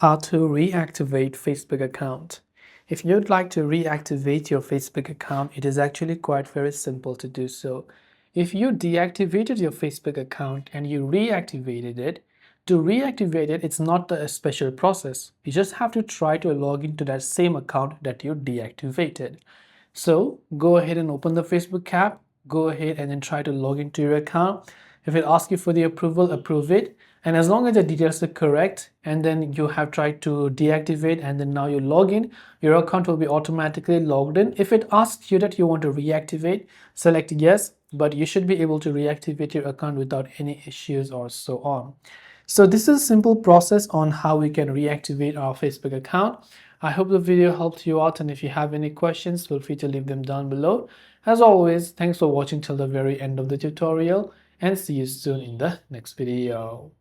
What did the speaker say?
How to reactivate Facebook account. If you'd like to reactivate your Facebook account, it is actually quite very simple to do so. If you deactivated your Facebook account and you reactivated it, to reactivate it, it's not a special process. You just have to try to log into that same account that you deactivated. So go ahead and open the Facebook app, go ahead and then try to log into your account. If it asks you for the approval, approve it. And as long as the details are correct, and then you have tried to deactivate and then now you log in, your account will be automatically logged in. If it asks you that you want to reactivate, select yes, but you should be able to reactivate your account without any issues or so on. So this is a simple process on how we can reactivate our Facebook account. I hope the video helped you out, and if you have any questions, feel free to leave them down below. As always, thanks for watching till the very end of the tutorial, and see you soon in the next video.